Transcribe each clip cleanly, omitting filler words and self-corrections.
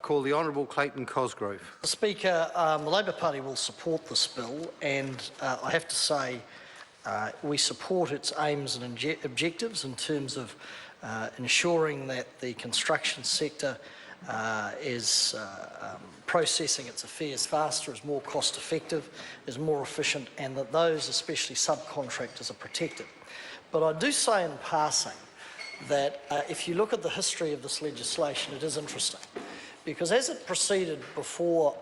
call the Honourable Clayton Cosgrove. Speaker, the Labor Party will support this bill, and I have to say we support its aims and objectives in terms of ensuring that the construction sector is processing its affairs faster, is more cost effective, is more efficient, and that those, especially subcontractors, are protected. But I do say in passing that if you look at the history of this legislation, it is interesting, because as it proceeded before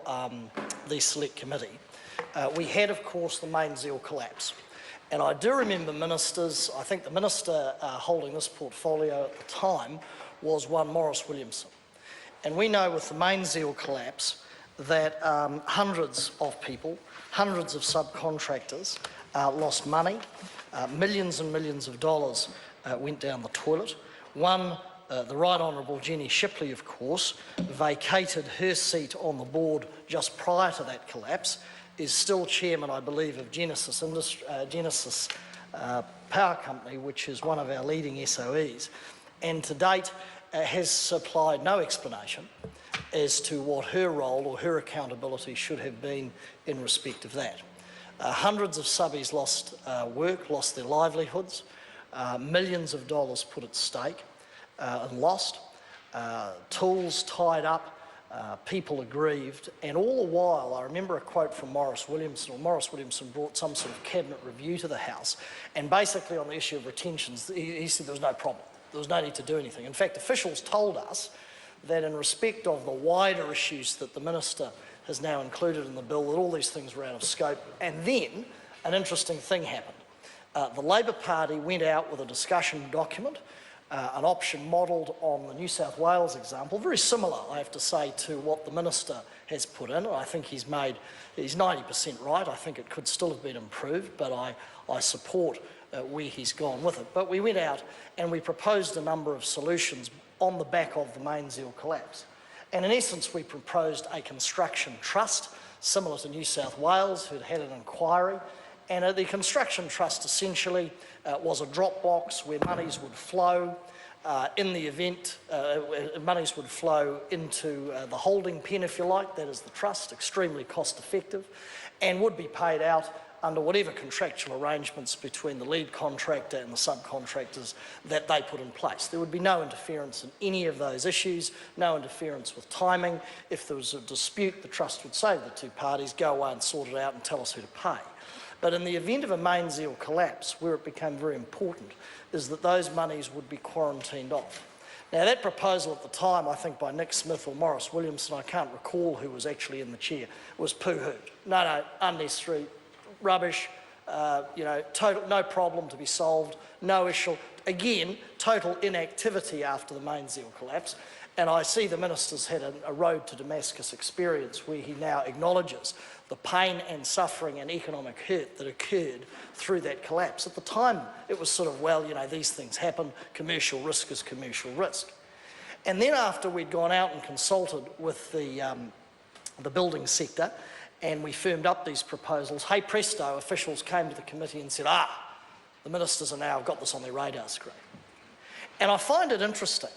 the Select Committee, we had, of course, the main Zeal collapse. And I do remember ministers, I think the minister holding this portfolio at the time was one Maurice Williamson. And we know with the main Zeal collapse that hundreds of people, hundreds of subcontractors lost money, millions and millions of dollars went down the toilet. One, the Right Honourable Jenny Shipley, of course, vacated her seat on the board just prior to that collapse, is still chairman, I believe, of Genesis Power Company, which is one of our leading SOEs, and to date has supplied no explanation as to what her role or her accountability should have been in respect of that. Hundreds of subbies lost work, lost their livelihoods, millions of dollars put at stake and lost, tools tied up, people aggrieved, and all the while I remember a quote from Maurice Williamson, or Maurice Williamson brought some sort of cabinet review to the House, and basically on the issue of retentions, he said there was no problem, there was no need to do anything. In fact, officials told us that in respect of the wider issues that the Minister has now included in the bill, that all these things were out of scope. And then an interesting thing happened. The Labor Party went out with a discussion document, an option modelled on the New South Wales example, very similar, I have to say, to what the Minister has put in. I think he's 90% right. I think it could still have been improved, but I support where he's gone with it. But we went out and we proposed a number of solutions on the back of the main Zeal collapse. And in essence, we proposed a construction trust, similar to New South Wales, who'd had an inquiry. And the construction trust essentially was a drop box where monies would flow in the event, monies would flow into the holding pen, if you like, that is the trust, extremely cost effective, and would be paid out under whatever contractual arrangements between the lead contractor and the subcontractors that they put in place. There would be no interference in any of those issues, no interference with timing. If there was a dispute, the trust would say to the two parties, go away and sort it out and tell us who to pay. But in the event of a main Zeal collapse, where it became very important, is that those monies would be quarantined off. Now, that proposal at the time, I think by Nick Smith or Maurice Williamson, I can't recall who was actually in the chair, was poo-hooed. No, unnecessary, rubbish, total, no problem to be solved, no issue. Again, total inactivity after the main Zeal collapse. And I see the Minister's had a road to Damascus experience where he now acknowledges the pain and suffering and economic hurt that occurred through that collapse. At the time, it was sort of, well, these things happen, commercial risk is commercial risk. And then after we'd gone out and consulted with the building sector and we firmed up these proposals, hey presto, officials came to the committee and said, the ministers have now got this on their radar screen. And I find it interesting.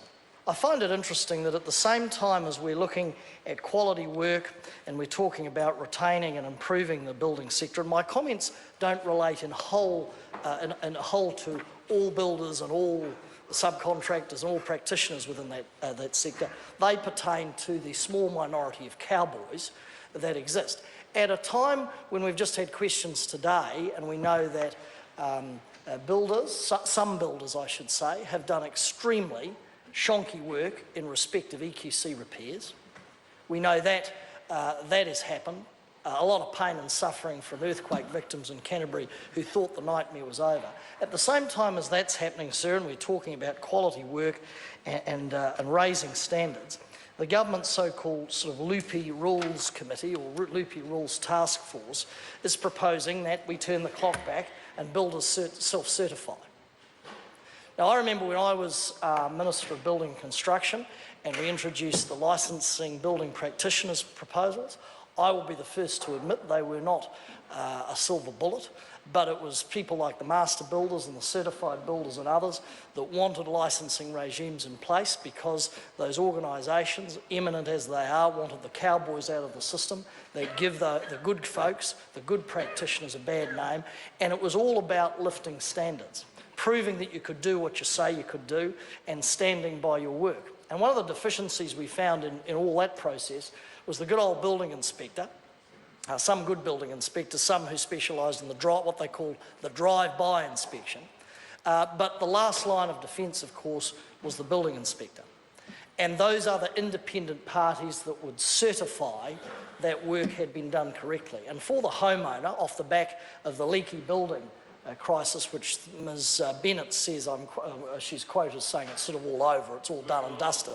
I find it interesting that at the same time as we're looking at quality work and we're talking about retaining and improving the building sector, and my comments don't relate in whole to all builders and all subcontractors and all practitioners within that sector. They pertain to the small minority of cowboys that exist. At a time when we've just had questions today and we know that builders, some builders I should say, have done extremely shonky work in respect of EQC repairs. We know that that has happened. A lot of pain and suffering from earthquake victims in Canterbury who thought the nightmare was over. At the same time as that's happening, sir, and we're talking about quality work and raising standards, the government's so-called sort of loopy rules committee or loopy rules task force is proposing that we turn the clock back and builders self-certify. Now, I remember when I was Minister of Building and Construction and we introduced the licensing building practitioners proposals, I will be the first to admit they were not a silver bullet, but it was people like the master builders and the certified builders and others that wanted licensing regimes in place because those organisations, eminent as they are, wanted the cowboys out of the system. They give the good folks, the good practitioners, a bad name, and it was all about lifting standards, proving that you could do what you say you could do and standing by your work. And one of the deficiencies we found in all that process was the good old building inspector, some good building inspectors, some who specialised in what they call the drive-by inspection. But the last line of defence, of course, was the building inspector. And those are the independent parties that would certify that work had been done correctly. And for the homeowner, off the back of the leaky building crisis, which Ms Bennett says, she's quoted as saying it's sort of all over, it's all done and dusted,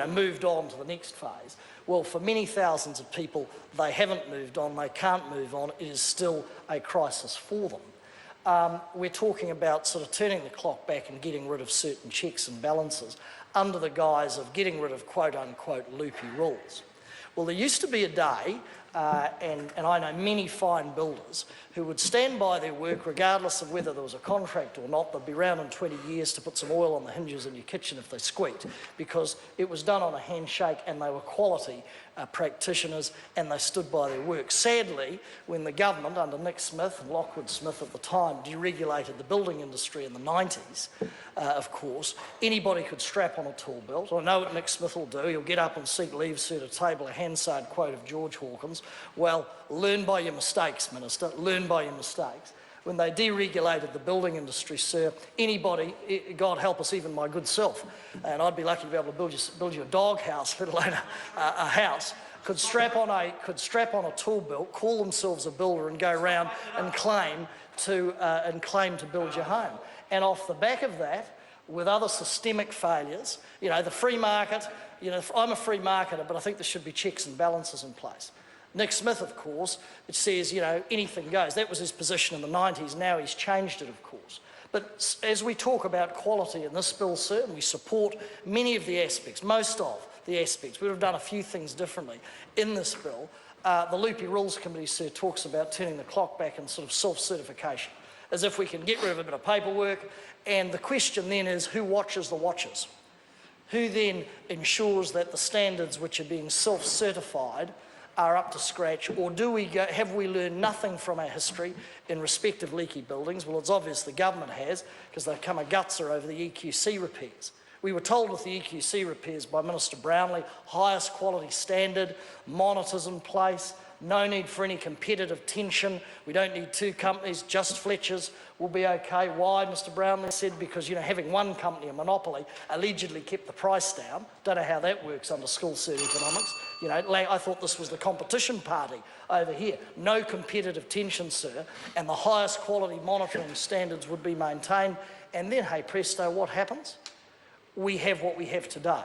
moved on to the next phase. Well, for many thousands of people, they haven't moved on, they can't move on, it is still a crisis for them. We're talking about sort of turning the clock back and getting rid of certain checks and balances under the guise of getting rid of quote-unquote loopy rules. Well, there used to be a day, and I know many fine builders who would stand by their work regardless of whether there was a contract or not. They'd be around in 20 years to put some oil on the hinges in your kitchen if they squeaked, because it was done on a handshake and they were quality practitioners and they stood by their work. Sadly, when the government under Nick Smith and Lockwood Smith at the time deregulated the building industry in the 90s, of course, anybody could strap on a tool belt. I know what Nick Smith will do. He'll get up and seek leave, sir, to table a Hansard quote of George Hawkins. Well, learn by your mistakes, Minister, learn by your mistakes. When they deregulated the building industry, sir, anybody, God help us, even my good self, and I'd be lucky to be able to build you a dog house, let alone a house, could strap on a tool belt, call themselves a builder, and go around and claim to build your home. And off the back of that, with other systemic failures, the free market, I'm a free marketer, but I think there should be checks and balances in place. Nick Smith, of course, it says, anything goes. That was his position in the 90s. Now he's changed it, of course. But as we talk about quality in this bill, sir, and we support many of the aspects, most of the aspects, we would have done a few things differently in this bill. The Loopy Rules Committee, sir, talks about turning the clock back and sort of self-certification, as if we can get rid of a bit of paperwork. And the question then is, who watches the watchers? Who then ensures that the standards which are being self-certified are up to scratch, or have we learned nothing from our history in respect of leaky buildings? Well, it's obvious the government has, because they've come a gutser over the EQC repairs. We were told with the EQC repairs by Minister Brownlee, highest quality standard, monitors in place, no need for any competitive tension. We don't need two companies, just Fletcher's will be okay. Why, Mr Brownlee said, because having one company, a monopoly, allegedly kept the price down. Don't know how that works under school cert economics. I thought this was the competition party over here. No competitive tension, sir, and the highest quality monitoring standards would be maintained. And then, hey presto, what happens? We have what we have today,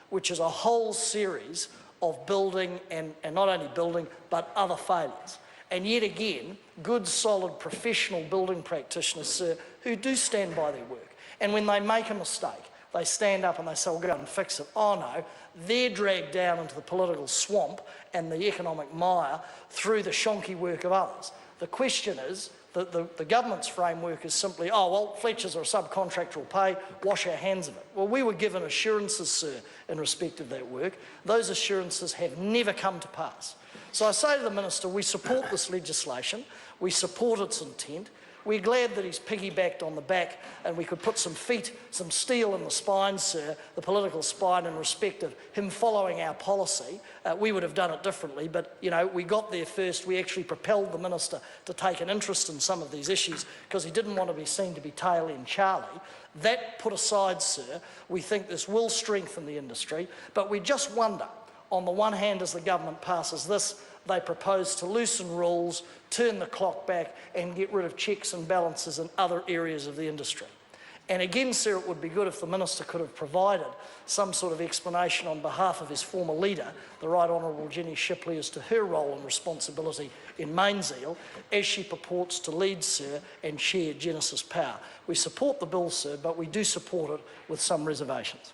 which is a whole series of building and not only building, but other failures. And yet again, good, solid, professional building practitioners, sir, who do stand by their work. And when they make a mistake, they stand up and they say, we'll go and fix it. Oh no, they're dragged down into the political swamp and the economic mire through the shonky work of others. The question is, the government's framework is simply, oh, well, Fletcher's or a subcontractor will pay, wash our hands of it. Well, we were given assurances, sir, in respect of that work. Those assurances have never come to pass. So I say to the Minister, we support this legislation, we support its intent. We're glad that he's piggybacked on the back and we could put some steel in the spine, sir, the political spine, in respect of him following our policy. We would have done it differently, but, we got there first. We actually propelled the Minister to take an interest in some of these issues because he didn't want to be seen to be tail end Charlie. That put aside, sir, we think this will strengthen the industry, but we just wonder, on the one hand, as the government passes this, they propose to loosen rules, turn the clock back and get rid of checks and balances in other areas of the industry. And again, sir, it would be good if the Minister could have provided some sort of explanation on behalf of his former leader, the Right Honourable Jenny Shipley, as to her role and responsibility in Mainzeal as she purports to lead, sir, and chair Genesis Power. We support the bill, sir, but we do support it with some reservations.